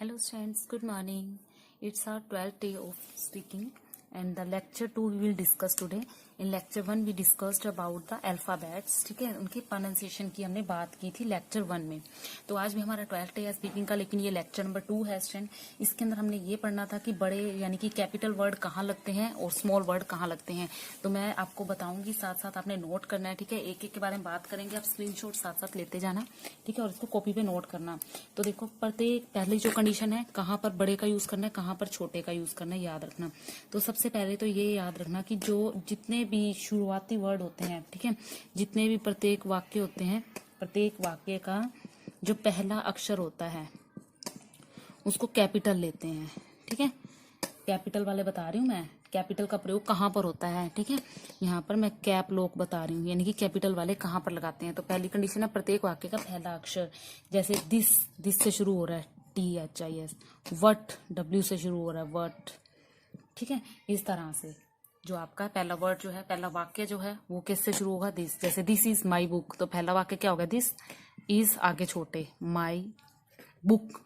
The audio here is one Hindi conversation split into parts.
Hello students, good morning. It's our 12th day of speaking and the lecture 2 we will discuss today. In lecture 1 we discussed about the alphabets, ठीक है, उनके प्रोनाउंसिएशन की हमने बात की थी lecture 1 में. तो आज भी हमारा 12th day है स्पीकिंग का, लेकिन ये lecture नंबर 2 है स्टूडेंट. इसके अंदर हमने ये पढ़ना था कि बड़े यानी कि कैपिटल वर्ड कहाँ लगते हैं और स्मॉल वर्ड कहाँ लगते हैं. तो मैं आपको बताऊंगी, साथ साथ आपने नोट करना है, ठीक है. एक एक के बारे में बात करेंगे, आप स्क्रीनशॉट साथ साथ लेते जाना, ठीक है, और इसको कॉपी पे नोट करना. तो देखो, प्रत्येक पहली जो कंडीशन है, कहाँ पर बड़े का यूज करना है, कहाँ पर छोटे का यूज करना है, याद रखना. तो सबसे पहले तो ये याद रखना कि जो जितने भी शुरुआती वर्ड होते हैं, ठीक है, जितने भी प्रत्येक वाक्य होते हैं, प्रत्येक वाक्य का जो पहला अक्षर होता है उसको कैपिटल लेते हैं, ठीक है. कैपिटल वाले बता रही हूँ मैं, कैपिटल का प्रयोग कहाँ पर होता है, ठीक है. यहाँ पर मैं कैप लॉक बता रही हूँ, यानी कि कैपिटल वाले कहाँ पर लगाते हैं. तो पहली कंडीशन है प्रत्येक वाक्य का पहला अक्षर. जैसे दिस से शुरू हो रहा है, THIS. वट, W से शुरू हो रहा है, वट, ठीक है. इस तरह से जो आपका पहला वर्ड जो है, पहला वाक्य जो है, वो किससे शुरू होगा, दिस. जैसे दिस इज माई बुक, तो पहला वाक्य क्या होगा, दिस इज, आगे छोटे, माई बुक,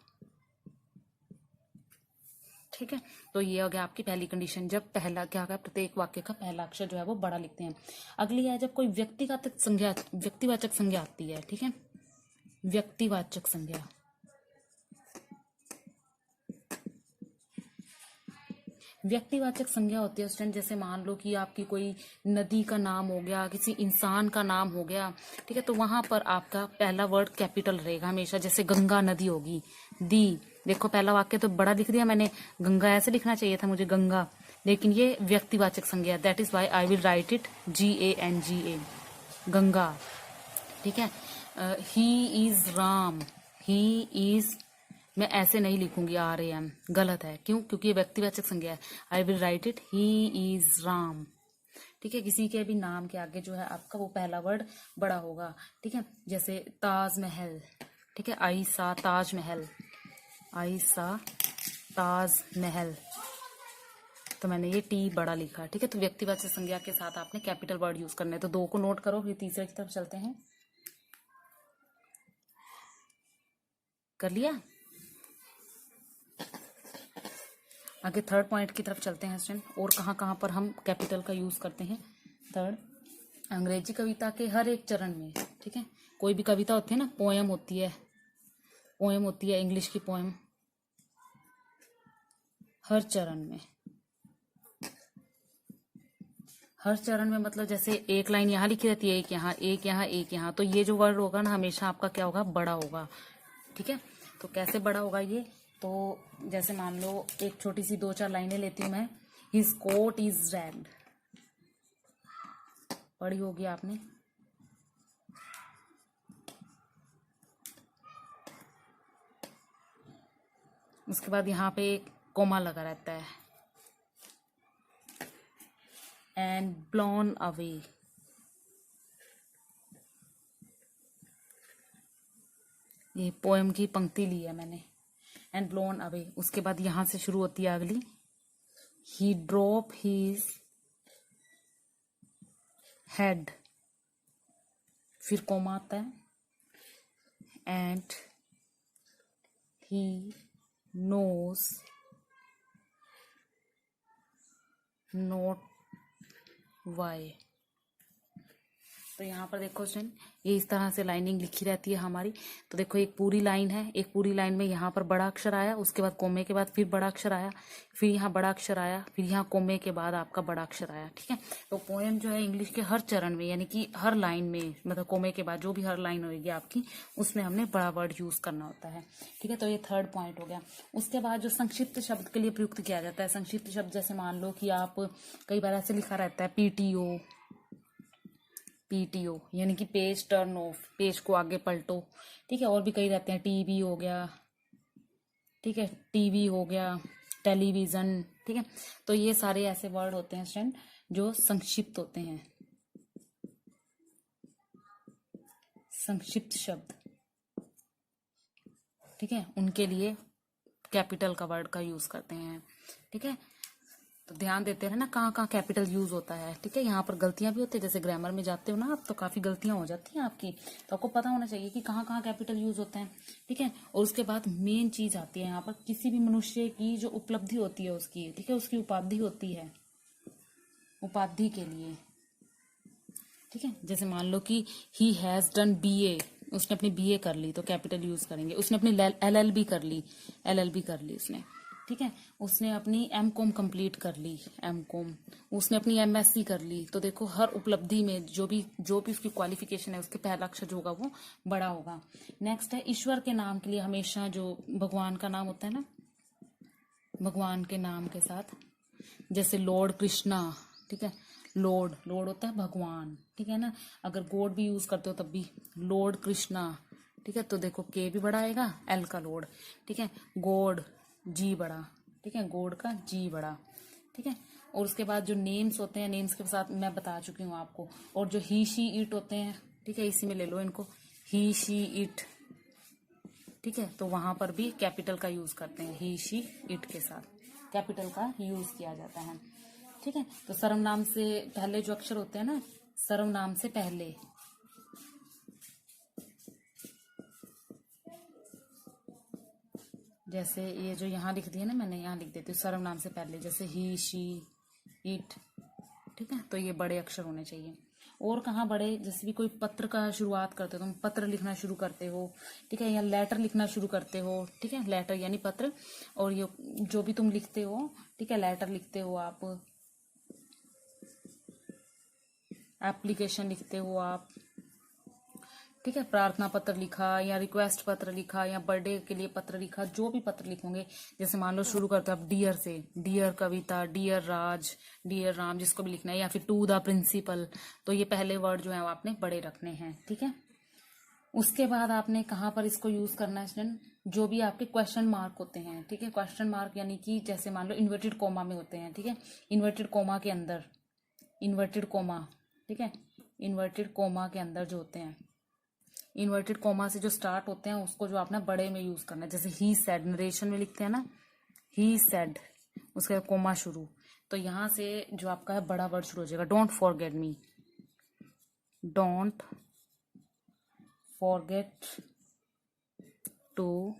ठीक है. तो ये हो गया आपकी पहली कंडीशन, जब पहला क्या होगा, प्रत्येक वाक्य का पहला अक्षर जो है वो बड़ा लिखते हैं. अगली है जब कोई व्यक्तिवाचक संज्ञा आती है, ठीक है. व्यक्तिवाचक संज्ञा, व्यक्तिवाचक संज्ञा होती है स्टूडेंट. जैसे मान लो कि आपकी कोई नदी का नाम हो गया, किसी इंसान का नाम हो गया, ठीक है. तो वहां पर आपका पहला वर्ड कैपिटल रहेगा हमेशा. जैसे गंगा नदी होगी, दी. देखो पहला वाक्य तो बड़ा लिख दिया मैंने, गंगा ऐसे लिखना चाहिए था मुझे, गंगा, लेकिन ये व्यक्तिवाचक संज्ञा, that is why I will write it GANGA, Ganga, ठीक है. He is Ram, he is, मैं ऐसे नहीं लिखूंगी RAM, गलत है. क्यों? क्योंकि ये व्यक्तिवाचक संज्ञा है. आई will write it he is Ram, ठीक है. किसी के भी नाम के आगे जो है आपका वो पहला वर्ड बड़ा होगा, ठीक है. जैसे ताजमहल, ठीक है, आई सा ताजमहल, आई सा ताजमहल, तो मैंने ये T बड़ा लिखा, ठीक है. तो व्यक्तिवाचक संज्ञा के साथ आपने कैपिटल वर्ड यूज करना है. तो 2 को नोट करो, फिर तीसरे की तरफ चलते हैं. कर लिया? आगे थर्ड पॉइंट की तरफ चलते हैं स्टूडेंट. और कहाँ कहाँ पर हम कैपिटल का यूज करते हैं. थर्ड, अंग्रेजी कविता के हर एक चरण में, ठीक है. कोई भी कविता होती है ना, पोएम होती है, पोएम होती है, इंग्लिश की पोएम, हर चरण में, हर चरण में मतलब जैसे एक लाइन यहाँ लिखी रहती है, एक यहाँ, एक यहाँ, एक यहाँ, तो ये जो वर्ड होगा ना हमेशा आपका क्या होगा, बड़ा होगा, ठीक है. तो कैसे बड़ा होगा ये, तो जैसे मान लो एक छोटी सी 2-4 लाइनें लेती हूँ मैं. हिज कोट इज रेड, पढ़ी होगी आपने. उसके बाद यहाँ पे एक कोमा लगा रहता है, एंड ब्लोन अवे, ये पोएम की पंक्ति ली है मैंने, एंड ब्लोन अवे. उसके बाद यहां से शुरू होती है अगली, ही ड्रॉप हिज हेड, फिर कोमा आता है, and he knows not why. तो यहाँ पर देखो स्टूडेंट, ये इस तरह से लाइनिंग लिखी रहती है हमारी. तो देखो एक पूरी लाइन है, एक पूरी लाइन में यहाँ पर बड़ा अक्षर आया, उसके बाद कोमे के बाद फिर बड़ा अक्षर आया, फिर यहाँ बड़ा अक्षर आया, फिर यहाँ कोमे के बाद आपका बड़ा अक्षर आया, ठीक है. तो पोएम जो है इंग्लिश के हर चरण में, यानी कि हर लाइन में, मतलब कोमे के बाद जो भी हर लाइन होगी आपकी, उसमें हमने बड़ा वर्ड यूज करना होता है, ठीक है. तो ये थर्ड पॉइंट हो गया. उसके बाद जो संक्षिप्त शब्द के लिए प्रयुक्त किया जाता है, संक्षिप्त शब्द जैसे मान लो कि आप, कई बार ऐसे लिखा रहता है PTO, यानी कि पेज टर्न ऑफ, पेज को आगे पलटो, ठीक है. और भी कई रहते हैं, TV हो गया, ठीक है, TV हो गया, टेलीविजन, ठीक है. तो ये सारे ऐसे वर्ड होते हैं स्टूडेंट जो संक्षिप्त होते हैं, संक्षिप्त शब्द, ठीक है. उनके लिए कैपिटल का वर्ड का यूज करते हैं, ठीक है. तो ध्यान देते रहना कहाँ कहाँ कैपिटल यूज होता है, ठीक है। यहाँ पर गलतियां भी होती है, जैसे ग्रामर में जाते हो ना आप तो काफी गलतियां हो जाती हैं आपकी, तो आपको पता होना चाहिए कि कहाँ कहाँ कैपिटल यूज होते हैं, ठीक है। और उसके बाद मेन चीज आती है यहाँ पर, किसी भी मनुष्य की जो उपलब्धि होती है उसकी, ठीक है, उसकी उपाधि होती है, उपाधि के लिए, ठीक है। जैसे मान लो कि ही हैज डन BA, उसने अपनी BA कर ली तो कैपिटल यूज करेंगे। उसने अपनी LLB कर ली, LLB कर ली उसने, ठीक है। उसने अपनी MCOM कंप्लीट कर ली, MCOM। उसने अपनी MSc कर ली। तो देखो हर उपलब्धि में जो भी उसकी क्वालिफिकेशन है उसके पहला अक्षर जो होगा वो बड़ा होगा। नेक्स्ट है ईश्वर के नाम के लिए हमेशा जो भगवान का नाम होता है ना, भगवान के नाम के साथ, जैसे लॉर्ड कृष्णा, ठीक है, लॉर्ड होता है भगवान, ठीक है ना। अगर गॉड भी यूज करते हो तब भी लॉर्ड कृष्णा, ठीक है। तो देखो K भी बड़ा आएगा, L का लॉर्ड, ठीक है। गॉड G बड़ा, ठीक है, गॉड का G बड़ा, ठीक है। और उसके बाद जो नेम्स होते हैं, नेम्स के साथ मैं बता चुकी हूँ आपको। और जो ही शी इट होते हैं, ठीक है, इसी में ले लो इनको, ही शी इट, ठीक है। तो वहां पर भी कैपिटल का यूज करते हैं, ही शी इट के साथ कैपिटल का यूज किया जाता है, ठीक है। तो सर्वनाम से पहले जो अक्षर होते हैं ना, सर्वनाम से पहले, जैसे ये जो यहाँ लिख दिया ना मैंने, यहाँ लिख देती हूँ सर्वनाम से पहले, जैसे ही शी इट, ठीक है। तो ये बड़े अक्षर होने चाहिए। और कहाँ बड़े, जैसे भी कोई पत्र का शुरुआत करते हो, तुम पत्र लिखना शुरू करते हो, ठीक है, या लेटर लिखना शुरू करते हो, ठीक है, लेटर यानी पत्र। और ये जो भी तुम लिखते हो, ठीक है, लेटर लिखते हो आप, एप्लीकेशन लिखते हो आप, ठीक है, प्रार्थना पत्र लिखा या रिक्वेस्ट पत्र लिखा या बर्थडे के लिए पत्र लिखा, जो भी पत्र लिखोगे, जैसे मान लो शुरू करते हो आप डियर से, डियर कविता, डियर राज, डियर राम, जिसको भी लिखना है, या फिर टू द प्रिंसिपल, तो ये पहले वर्ड जो है वो आपने बड़े रखने हैं, ठीक है। उसके बाद आपने कहाँ पर इसको यूज करना है स्टूडेंट, जो भी आपके क्वेश्चन मार्क होते हैं, ठीक है, क्वेश्चन मार्क यानी कि जैसे मान लो इन्वर्टेड कोमा में होते हैं, ठीक है, इन्वर्टेड कोमा के अंदर, इन्वर्टेड कोमा, ठीक है, इन्वर्टेड कोमा के अंदर जो होते हैं, इन्वर्टेड कोमा से जो स्टार्ट होते हैं उसको जो आपने बड़े में यूज करना है। जैसे ही सेड, नरेशन में लिखते हैं ना, ही सेड, उसके बाद कोमा शुरू, तो यहां से जो आपका है बड़ा वर्ड शुरू हो जाएगा। Don't forget me, don't forget to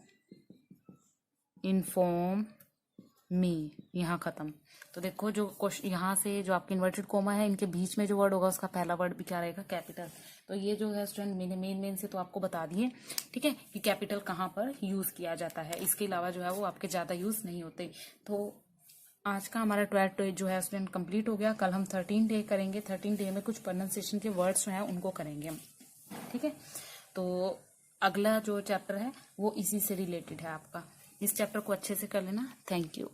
inform me, यहाँ खत्म। तो देखो जो क्वेश्चन यहाँ से जो आपके इन्वर्टेड कोमा है, इनके बीच में जो वर्ड होगा उसका पहला वर्ड भी क्या रहेगा, कैपिटल। तो ये जो है स्टूडेंट मैंने मेन से तो आपको बता दिए, ठीक है, कि कैपिटल कहाँ पर यूज किया जाता है। इसके अलावा जो है वो आपके ज्यादा यूज नहीं होते। तो आज का हमारा 12th डे जो है स्टूडेंट कंप्लीट हो गया। कल हम 13 डे करेंगे। 13 डे में कुछ प्रोनाउंसिएशन के वर्ड्स जो है उनको करेंगे हम, ठीक है। तो अगला जो चैप्टर है वो इसी से रिलेटेड है आपका। इस चैप्टर को अच्छे से कर लेना। Thank you.